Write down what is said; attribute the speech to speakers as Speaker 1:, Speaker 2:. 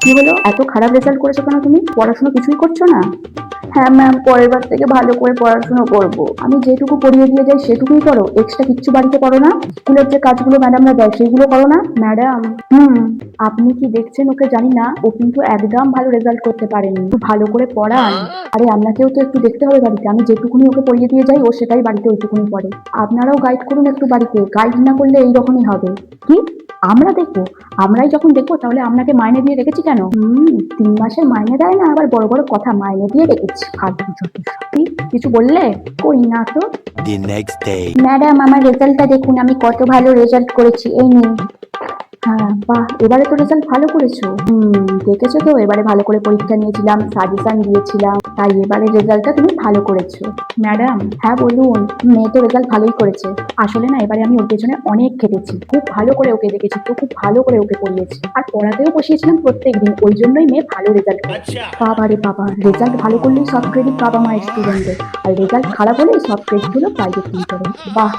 Speaker 1: কি হলো, এত খারাপ রেজাল্ট করেছো কেন? তুমি পড়াশোনা কিছুই করছো না? হ্যাঁ ম্যাম, পরের বার থেকে ভালো করে পড়াশোনা করব। আমি যেটুকু পড়িয়ে দিয়ে যাই সেটুকুই করো, এক্সট্রা কিচ্ছু বাড়িতে করো না? স্কুলের যে কাজগুলো ম্যাডামরা দেয় সেগুলো করো না? ম্যাডাম, আপনি কি দেখছেন ওকে জানি না, ও কিন্তু একদম ভালো রেজাল্ট করতে পারেনি। একটু ভালো করে পড়ান। আরে আপনাকেও তো একটু দেখতে হবে বাড়িতে, আমি যেটুকুনি ওকে পড়িয়ে দিয়ে যাই ও সেটাই বাড়িতে ওইটুকুনি পড়ে। আপনারাও গাইড করুন একটু বাড়িতে, গাইড না করলে এইরকমই হবে। কি? আমরা দেখবো? আমরাই যখন দেখবো তাহলে আপনাকে মাইনে দিয়ে রেখেছি কেন? 3 মাসের মাইনে দেয় না, আবার বড় বড় কথা মাইনে দিয়ে রেখেছি। ফালতু যত সব। কি কিছু বললে? কই না তো।
Speaker 2: The next day.
Speaker 1: ম্যাডাম, আমার রেজাল্টটা দেখুন, আমি কত ভালো রেজাল্ট করেছি, এই নিন। হ্যাঁ, বাহ, এবারে তো রেজাল্ট ভালো করেছো। দেখেছো তো, এবারে ভালো করে পরীক্ষা নিয়েছিলাম, সাজেশন দিয়েছিলাম, তাই এবারে রেজাল্টটা তুমি ভালো করেছো। ম্যাডাম, হ্যাঁ বলুন। মেয়ে তো রেজাল্ট ভালোই করেছে। আসলে না, এবারে আমি ওর পেছনে অনেক খেটেছি, খুব ভালো করে ওকে দেখেছি তো, খুব ভালো করে ওকে পড়িয়েছি, আর পড়াতেও বসিয়েছিলাম প্রত্যেকদিন, ওই জন্যই মেয়ে ভালো রেজাল্ট করেছে। বাবা রে বাবা, রেজাল্ট ভালো করলেই সব ক্রেডিট বাবা মায়ের স্টুডেন্টদের, আর রেজাল্ট খারাপ হলেই সব ক্রেডিট হলো প্রাইভেট টিউটরের। বাহ।